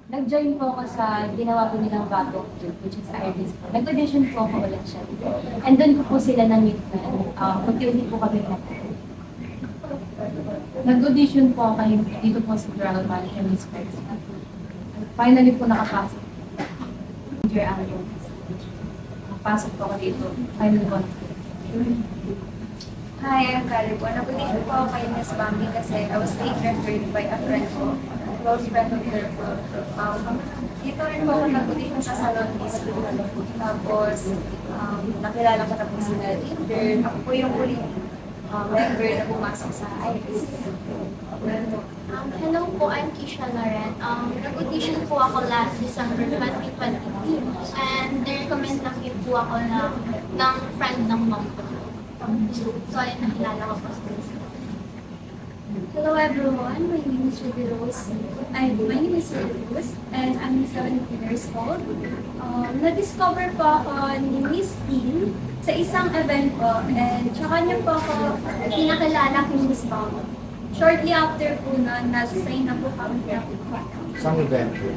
Nag-join po ako sa ginawa po nilang bagong group, which is Iris po. Nag-audition po ako ulit siya. And doon ko po sila na-meet na. Unti-unti po kami na. Nag-audition po ako dito po sa General Manager Miss Perks. Finally po nakapasok. Major Angelo. Nakapasok po ako dito. Finally po. Hi, I'm Kali po. Nag-audition po ako kay Miss Bambi kasi I was being referred by a friend ko. Close friend of her po. Dito rin po ako nag-audition sa Salon Miss po. Tapos, nakilala ko na po sila leader. Ako po yung huling member na pumasok sa IRIS. Hello po, I'm Kisha Loren. Nag-audition po ako last December 2022 and recommend lang din po ako ng friend ng mom ko. So, ayun, nakilala ko po sa Hello everyone, my name is Ruby Rose. My name is Ruby Rose and I'm 17 years old. Na-discover po ako ni Miss Dean sa isang event po and tsaka niya po ako pinakilala kay Miss Bang. Shortly after po nun, nasa-sign na po kami ng Isang event po.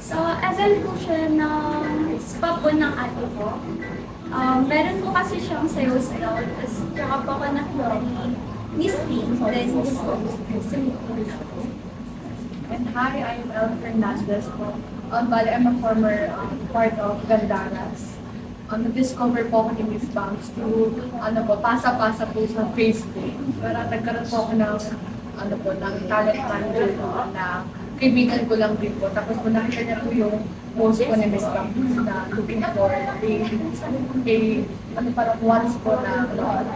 So, event po siya ng spa po ng ate ko. Meron po kasi siyang sayo-sayo, tapos tsaka po ako nakita ni Miss Dean, then Miss And hi, I'm El Fernandez po. Bali, I'm a former part of Gandaras. Nag-discover po ako ni Miss Banks through, pasa-pasa po sa Facebook. Para nagkaroon po ako ng talent manager po na kaibigan ko lang din po. Tapos po nakita niya po yung post ko ni Miss Banks na looking for parang once po na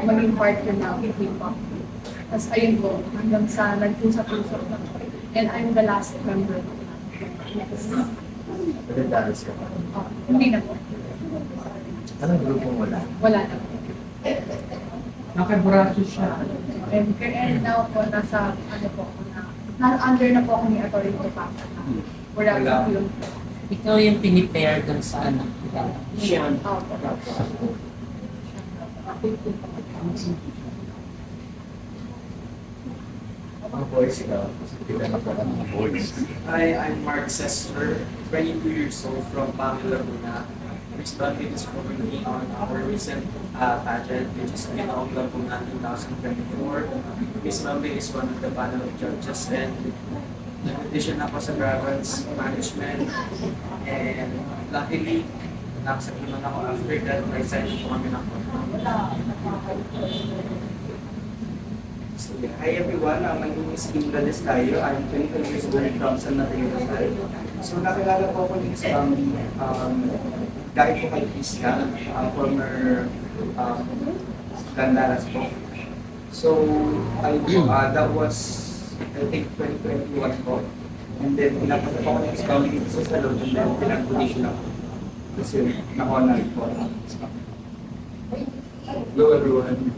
maging partner na K-pop. Tapos ayun po, hanggang sa nag-usap-usap na po. And I'm the last member. Nagdadalas ka pa. Hindi na po. Anong grupong wala? Wala na po. Nakaburato siya. And now po, nasa, under na po ako ni Atty. Tupaka. Wala na po yung Ikaw yung pinipair dun sa anak. Siya. Mga boys ka. Kita na po ang mga boys. Hi, I'm Mark Sester, 22 years old from Pamela Laguna. We started discovering me on our recent pageant, which is Ginoong Laguna 2024. Miss Mambi is one of the panel of judges and nag-audition ako sa Dragons Management. And luckily, na-accept naman ako after that, may sign po kami ng contract. So, hi everyone, my name is Kim Galestayo. I'm 25 years old from San Mateo Rizal. So nakilala po ako ni Miss Bambi dahil po kay Krishna, former Gandaras po. So that was I think 2021 po. And then pinapunta po ako ni Miss Bambi dito sa salon and then pinag-audition ako. Kasi na-honor po. Hello everyone.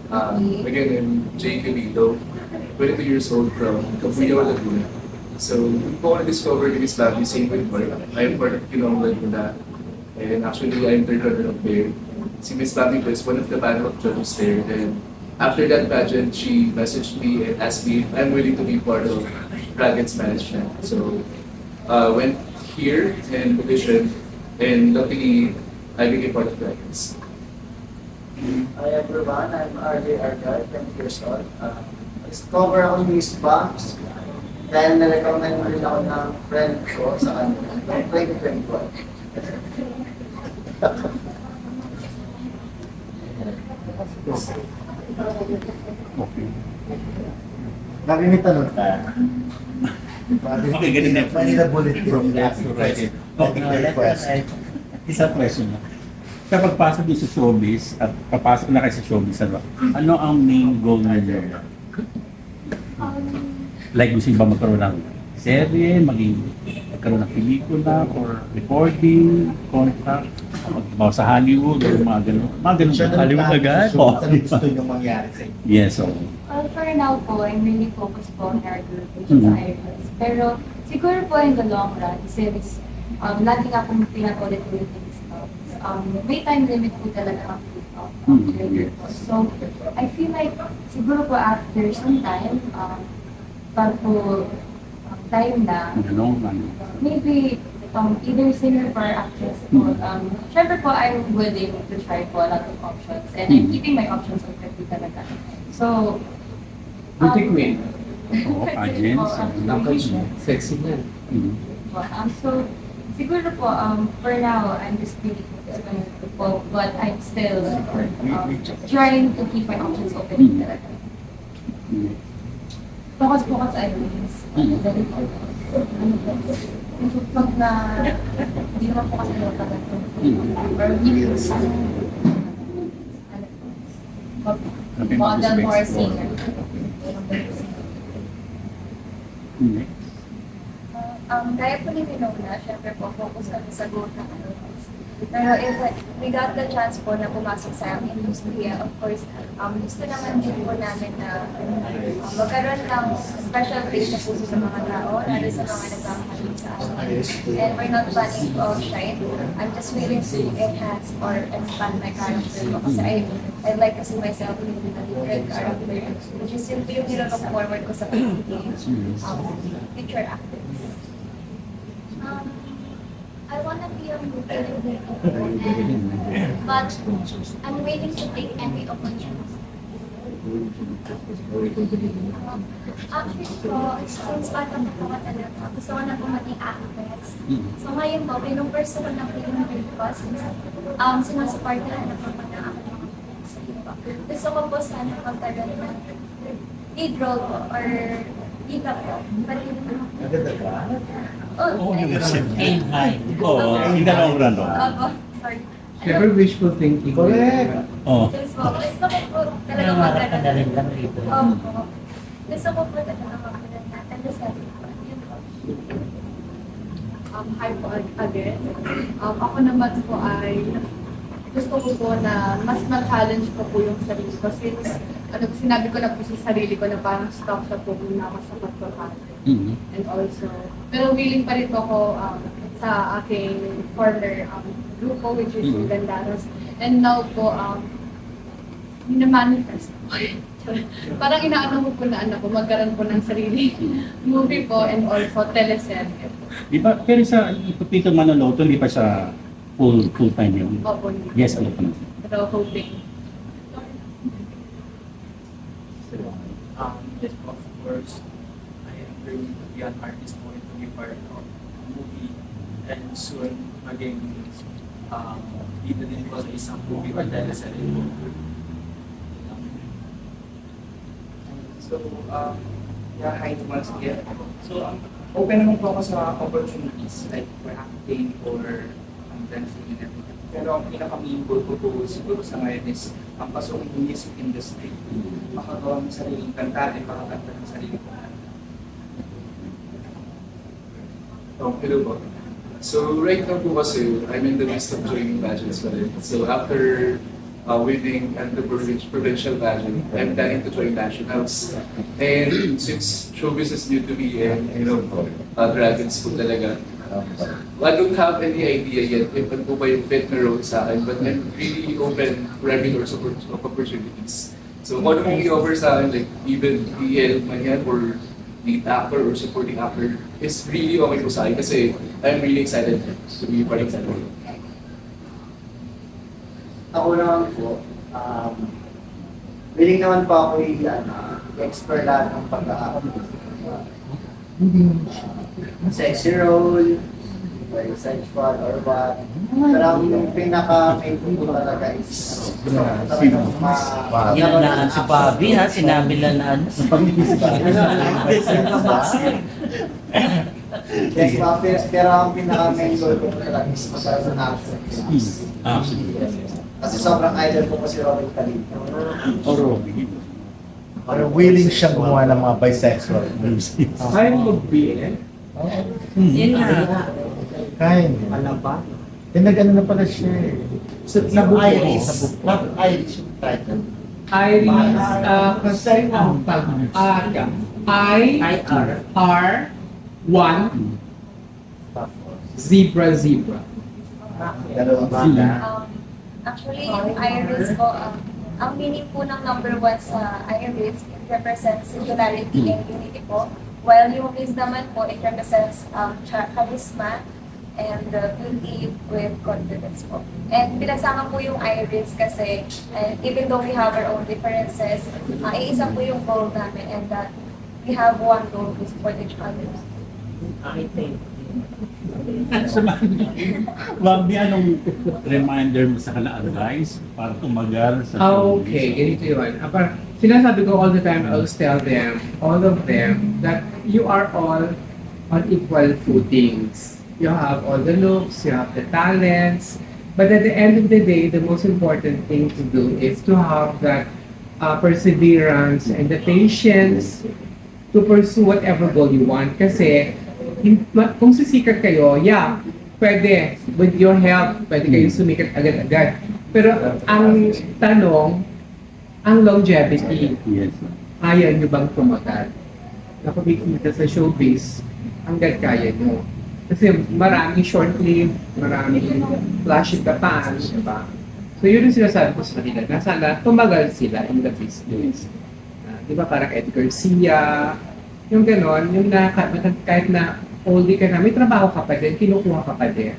Again, I'm Jay Camilo, 22 years old from Cabrillo, Laguna. So, hindi po ako na-discover ni Miss Bambi same with Mark. I'm part of Ginoong Laguna. And actually, I'm third runner up there. Si Miss Bambi was one of the panel of judges there. And after that pageant, she messaged me and asked me if I'm willing to be part of Dragons Management. So, went here and auditioned. And luckily, I became part of Dragons. Hi everyone, I'm RJ Argal, 20 years old. Discover ako ni Miss Banks. Dahil na-recommend rin ako ng friend ko sa kanila. Noong 2021. Okay. Narinig tanong ka. Okay, ganun na. Manila bullet from the Okay. Isang question na. Kapag pasok din sa showbiz at papasok na kayo sa showbiz, ano ang main goal niyo? Like gusto ba magkaroon ng serye, magkaroon ng pelikula, or recording, contract, magtrabaho sa Hollywood, or mga ganun. Mga ganun ba? Hollywood agad? Ano gusto nyo mangyari sa inyo? Yes, so. For now po, I'm really focused po on our group, which is Iris. Pero siguro po in the long run, since lagi nga akong pinag-ulit-ulit yung scouts, may time limit po talaga ang career po. So, I feel like siguro po after some time, pag po time na, Ano? maybe either singer or actress po. Syempre po, I'm willing to try po a lot of options and I'm keeping my options open po talaga. So, Beauty queen. Oo, pageants. Sexy na. So, siguro po, for now, I'm just really focused on football, but I'm still trying to keep my options open talaga. Focus always. Pag na, hindi naman po kasi natagal. Or if model or singer. Kaya po ni Winona, syempre po, focus kami sa growth ng Anolis. Pero if we got the chance po na pumasok sa industriya, of course, gusto naman din po namin na magkaroon ng special place sa puso sa mga tao, lalo sa mga nagkakaroon sa amin. And we're not planning to outshine. I'm just willing to enhance or expand my character po kasi I'd like to see myself in a different character, which is simply yung nilook forward ko sa pagiging future actress. I wanna be a movie but I'm willing to take any opportunity. Actually po, since bata na po talaga, gusto ko na po maging actress. So ngayon po, pinuperso ko na po yung dream ko since sinusuportahan na po ng ako. Gusto ko po sana magkaroon ng lead role po or lead-up po. Maganda ka? Oh, thank you. Aim high. Oo, hindi na lang rando. Opo, sorry. Never wishful thinking. Correct. Oo. Yes po, gusto ko po talaga Nangangarap ka na magkaroon. rin lang rito. Opo. Gusto ko po talaga magkaroon na. And the sabi ko, yun po. Hi po again. Ako naman po ay gusto ko po na mas ma-challenge ko po yung sarili ko since sinabi ko na po sa sarili ko na parang stop na po muna ako sa pagpapalala. And also, pero willing pa rin po ako sa aking former grupo which is yung Gandaros. And now po, minamanifest po. Parang inaano ko po na magkaroon po ng sarili movie po and also teleserye. Di ba, pero sa Pepito Manaloto, hindi pa siya full-time yun? Opo, Yes, ano pa na. pero hoping. Yes, of course, I am going to be an artist mo to be part of a movie and soon maging dito din ko sa isang movie or teleserye po. So, yeah, hi once again. So, open naman po ako sa opportunities like for acting or dancing and everything. Pero ang pinaka-main goal ko po siguro sa ngayon is ang pasok ng music industry. Makagawa ng sariling kanta at makakanta ng sariling kanta. Hello po. So right now po kasi, I'm in the midst of joining pageants pa rin. So after winning at the provincial pageant, I'm planning to join nationals. And since showbiz is new to me and dragons po talaga, I don't have any idea yet if ano po ba yung fit na role sa akin, but I'm really open for every doors of opportunities. So kung ano pong i-offer sa akin, like even EL man yan or lead actor or supporting actor, is really okay po sa akin kasi I'm really excited to be part of that role. Ako naman po, willing naman po ako i-explore lahat ng pagka-acting. Sexy role, very sexual or what. Pero ang pinaka-main ko talaga is Yan na si Bobby ha, sinabi lang na ano. Yes, pero ang pinaka-main goal ko talaga is magkaroon ng action. Kasi sobrang idol ko si Robin Talito. O Robby. Pero willing siyang gumawa ng mga bisexual movies. Kaya mo be eh. Yan nga. Kaya niya. Alam ba? Nag-ano na pala siya eh. Sa buko. Iris. Not Iris yung title. Iris, kasi ang I-R-1 Zebra. Dalawang bata. Actually, yung Iris po, ang meaning po ng number 1 sa Iris, it represents singularity and unity po. While yung Riz naman po, it represents charisma and beauty with confidence po. And pinagsama po yung Iris kasi even though we have our own differences, iisa po yung goal namin and that we have one goal to support each other. Okay, thank you. Sa Bambi, anong reminder mo sa kanila advice para tumagal sa Okay, ganito yun. Sinasabi ko all the time, I always tell them, all of them, that you are all on equal footings. You have all the looks, you have the talents, but at the end of the day, the most important thing to do is to have that perseverance and the patience to pursue whatever goal you want. Kasi kung sisikat kayo, yeah, pwede, with your help, pwede kayong sumikat agad-agad. Pero ang tanong, ang longevity, Yes. kaya nyo bang tumagal? Nakapikita sa showbiz, hanggat kaya nyo. Kasi maraming short-lived, maraming flash in the pan, diba? So yun yung sinasabi ko sa kanila, na sana tumagal sila in the business. Diba parang Ed Garcia, yung ganon, yung kahit na oldie ka na, may trabaho ka pa din, kinukuha ka pa din.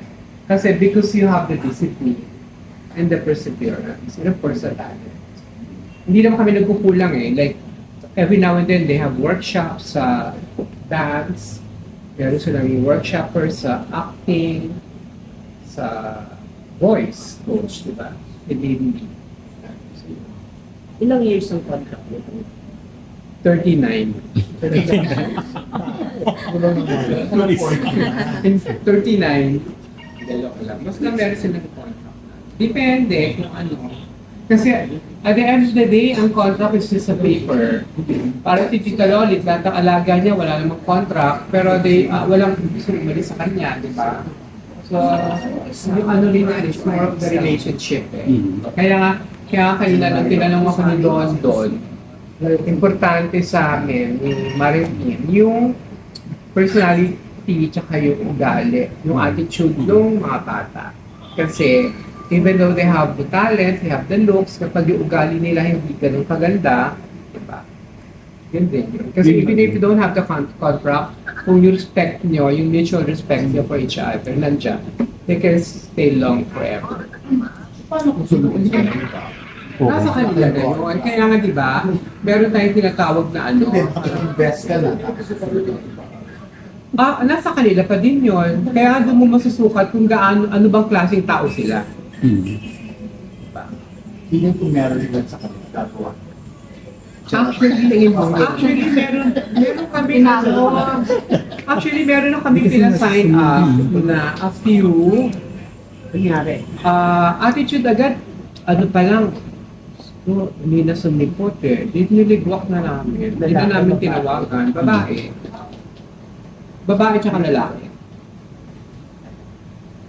Kasi because you have the discipline and the perseverance, and of course the talent. Hindi naman kami nagkukulang eh. Like, every now and then, they have workshops sa dance, meron silang yung workshoppers sa acting, sa voice coach, di ba? Hindi. Ilang years ang contract mo? 39. 39. Dalawa lang. Mas lang meron silang contract. Depende kung ano. Kasi at the end of the day, ang contract is just a paper. Para si Tita Lolit, lahat ng alaga niya, wala namang contract, pero walang gusto umalis sa kanya, di ba? So, yung ano rin na, it's more of the relationship eh. Kaya kanina nang tinanong ako ni Don, importante sa amin, yung Maritin, yung personality tsaka yung ugali, yung attitude ng mga bata. Kasi, even though they have the talent, they have the looks, kapag yung ugali nila hindi ganun kaganda, diba? Yun din yun. Kasi even if you don't have the contract, kung yung respect nyo, yung mutual respect nyo for each other, nandiyan, they can stay long forever. Paano kung sunod ka na iba? Nasa kanila na yun. Kaya nga diba, meron tayong tinatawag na ano. Invest ka na. Nasa kanila pa din yun. Kaya doon mo masusukat kung ano bang klaseng tao sila. Feeling kung meron din sa kanila gagawa. Actually, meron na kami pina-sign up na a few. Nangyari. Attitude agad, ano pa lang, hindi na sumipot eh. Niligwak na namin. Hindi na namin tinawagan. Babae tsaka lalaki.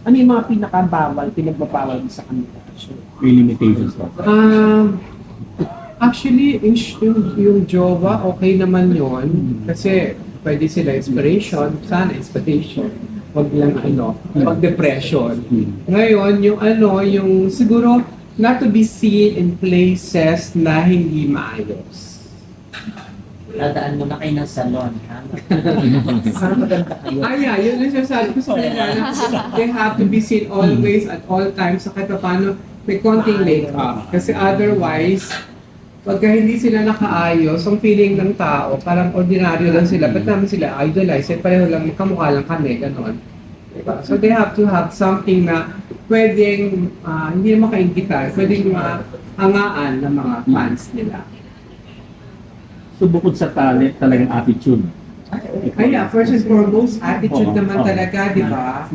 Ano yung mga pinagbabawal mo sa kanila? May limitations ba? Actually, yung jowa, okay naman yon kasi pwede sila inspiration, sana inspiration. Wag lang wag depression. Ngayon, yung siguro, not to be seen in places na hindi maayos. Dadaan mo na kayo ng salon, ha? Sana maganda kayo. Yun yung sinasabi ko sa kanila. They have to be seen always at all times sa kahit paano may konting make-up. Kasi otherwise, pagka hindi sila nakaayos, ang feeling ng tao, parang ordinaryo lang sila. Ba't namin sila idolize? Pareho lang, kamukha lang kami, gano'n. Diba? So they have to have something na pwedeng, hindi naman kaingitan, pwedeng hangaan ng mga fans nila. So bukod sa talent, talagang attitude. First and foremost, attitude naman talaga, di ba?